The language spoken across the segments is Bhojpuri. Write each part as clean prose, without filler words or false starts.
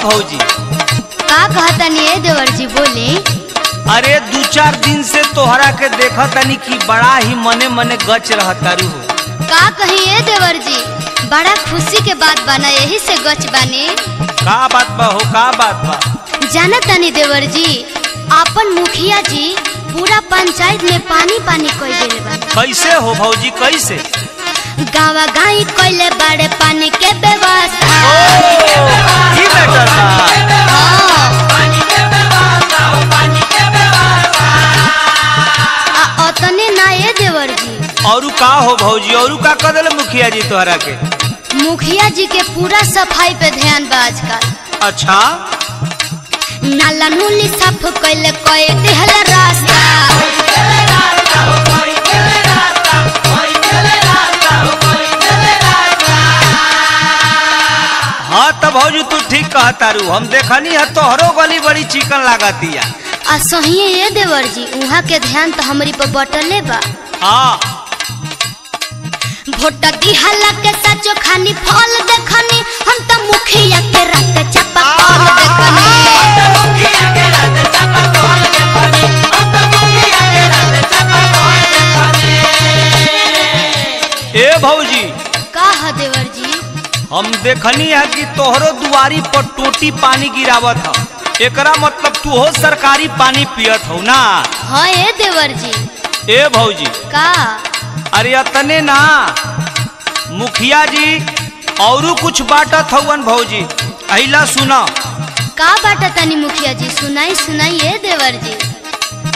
भौजी। का कहतनी ए देवर जी बोले। अरे 2-4 दिन से तोहरा के देखा तनी कि बड़ा ही मने मने गच रहतारू हो। का कही ए देवर जी, बड़ा खुशी के बात बना, यही से गच बाने। का बात बा हो, का बात बा? जाना तनी देवर जी, आपन मुखिया जी पूरा पंचायत में पानी पानी कोई देले बा। कैसे हो भौजी, कैसे? गावा गाई कोइले बड़े पानी के व्यवस्था। ई बेटर बा। अतने ना ए देवर जी। औरू का हो भौजी, औरू का कदल मुखिया जी तोहरा के? मुखिया जी के पूरा सफाई पे ध्यान बा आजकल। अच्छा, नाला नूली साफ कोइले कोई देहला रास्ता। हाँ तो भौजी तू ठीक कहतारू, हम देखनी है तोहरो गली बड़ी चिकन लागतिया। आ सहिए ये देवर जी, उहाँ के ध्यान तो हमरी पर बटले बा। हाँ, भोट दिहला के सचो खानी फल देखनी, हम तो मुखिया के रात चापा कॉल देखनी। ए भौजी, का है देवर जी? हम देखनी है कि तोहरो दुआरी पर टोटी पानी गिरावत है, एकरा मतलब तू हो सरकारी पानी पियत हो ना? हाँ ए देवर जी। ए भौजी, का? अरे अतने ना, मुखिया जी औरू कुछ बाटत हवन भौजी, अहिला सुना। का बाटा तनी मुखिया जी, सुनाई सुनाई ए देवर जी।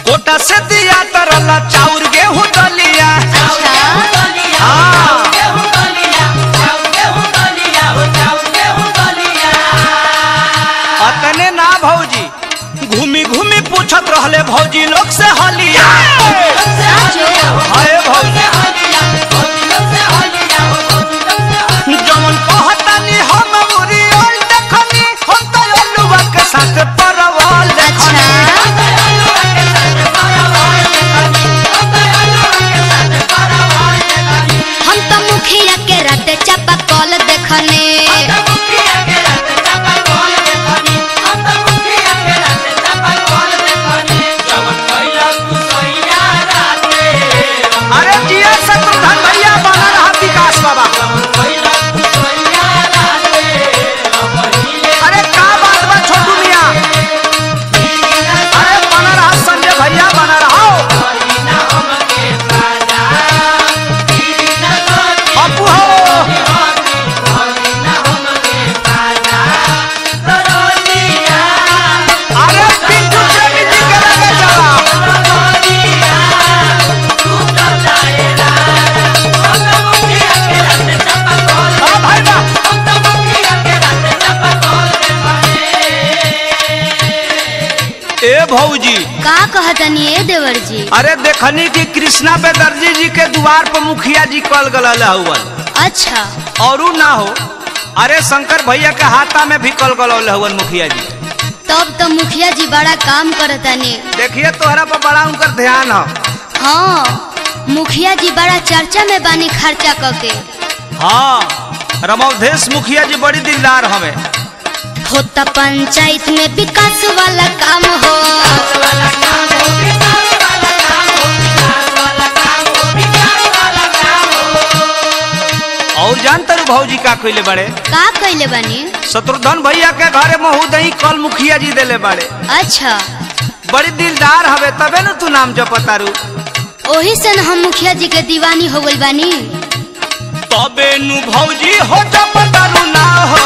कोटा से दिया तरला चाउर गेहूं दलिया। अच्छा, हाँ, अतने ना भौजी, घूमी घूमी पूछत रहले भौजी लोग से हलिया। हाय भौजी, जवन कहतानी हम उरी और देखनी, हम तो अलुआ के साथ परवल देखनी। हम तो मुखिया के रात चापा कॉल देखने। अरे जिया शत्रुघ्न भैया बना रहा विकास बाबा। अरे का बात बा छोटू मियां, अरे बना रहा संजय भैया, बना रहा अबू हो। अरे पिंटू प्रेमी जी के लगे चला। हाँ भाई बा। ए भौजी, का कहतनी ए देवर जी? अरे देखनी कि कृष्णा बेदर्जी जी के द्वार पर मुखिया जी कल गल हुवन। अच्छा, औरू ना हो, अरे शंकर भैया के हाथा में भी कल गल हुवन मुखिया जी। तब तो मुखिया जी बड़ा काम करतनी। देखिए तोहरा पर बड़ा उनकर ध्यान है। हाँ, मुखिया जी बड़ा चर्चा में बानी खर्चा करके। हाँ, रमवधेश मुखिया जी बड़ी दिलदार हमें। होता पंचायत में विकास वाला काम हो। और जानता रू भौजी का कइले बड़े? का कइले बानी? शत्रुघ्न भैया के घरे महुदही कल मुखिया जी देले बड़े। अच्छा, बड़ी दिलदार हवे, तबे न तू नाम जपतारू। ओही से न हम मुखिया जी के दीवानी हो गइल बानी। तबे नु भौजी हो जपतारू ना हो।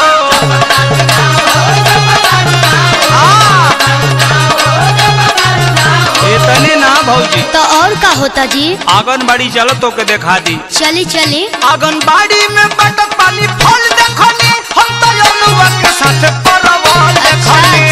इतने ना भौजी, तो और का होता जी? आंगनबाड़ी चलो तो के देखा दी। चली चली। आंगनबाड़ी में बटक पानी फल देखनी, हम तो अलुआ के साथ परवल देखनी।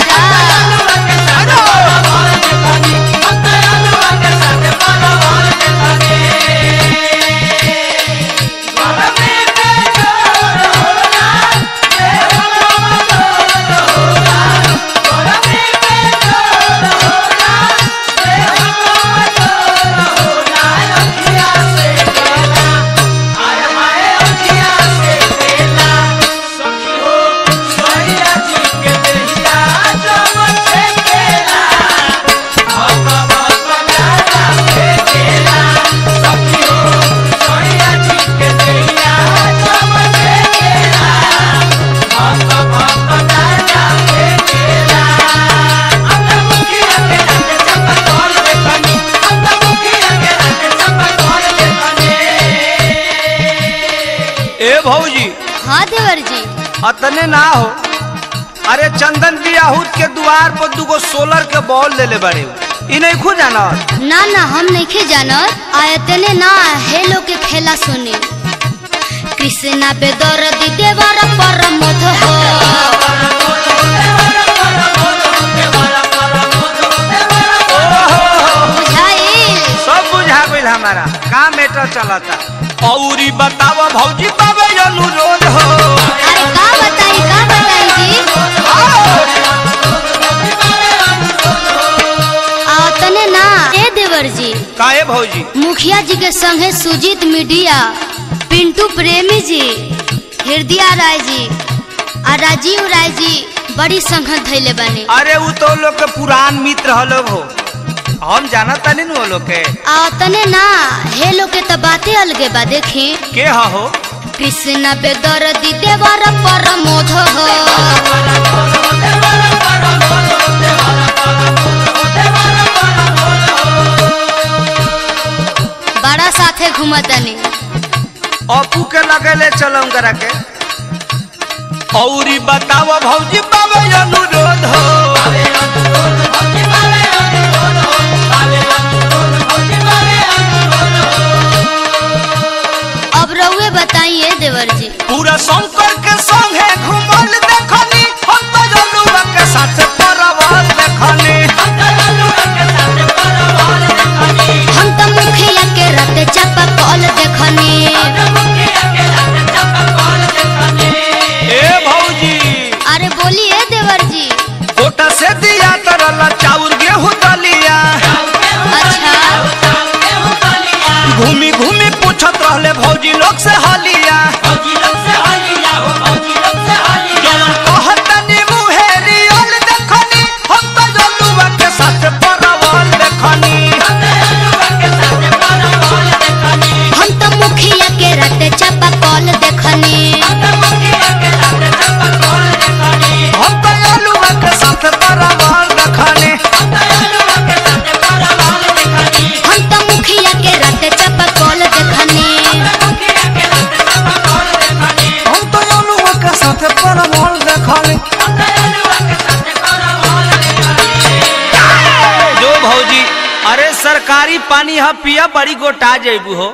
हाँ देवर जी। अतने ना हो, अरे चंदन बियाहूत के द्वार पर दुगो सोलर के बॉल ले बड़े इ नहीं खो जाना। ना ना हम नहीं जानत, आयतने ना हेलो के खेला सुने। कृष्णा बेदर्दी देवर परमोध हो, बुझाइल सब बुझा गइल हमारा का मैटर चलता। औरी बतावा भौजी बाबे अनुरोध हो। अरे का बताई जी। तने ना ए देवर जी। काहे भौजी? मुखिया जी के संगे सुजीत मीडिया, पिंटू प्रेमी जी, हृदय राय जी और राजीव राय जी बड़ी संगत धैले बने। अरे वो तो लोग के पुरान मित्र हलो हो, हम जाना तनी न वो लोग के। तने ना हे लोग के तो बातें अलगे बा। देखी के हो? कृष्णा बेदर्दी देवर परमोध हो, बड़ा साथे घूमतनी। अपू के लगे ले चलम करा के। औरी बतावा भौजी बाबे अनुरोध हो। अब रउए बताइए देवर जी। पूरा शंकर के संगे घुमल देखनी, हम तो जलुआ के साथ परवाल देखनी। हम तो मुखिया के रते चापा कॉल देखनी। ए भौजी अरे बोलिए देवर जी। कोटा से दिया तरला चाउर गेहूं दलिया। अच्छा घूमी घूमी पूछत रहले भौजी लोग से हलिया। जवन कहतनी मुहेरी ओल देखनी, हम तो जलुआ के साथ परवाल देखनी। हम तो मुखिया के रते चापा कॉल देखनी। हम तो जलुआ के साथ परवाल देखनी। हम तो मुखिया के रते चापा कॉल देखनी। हम तो जलुआ के साथ परवाल देखनी। जो भौजी, अरे सरकारी पानी हा पिया बड़ी गोटा जेबू हो।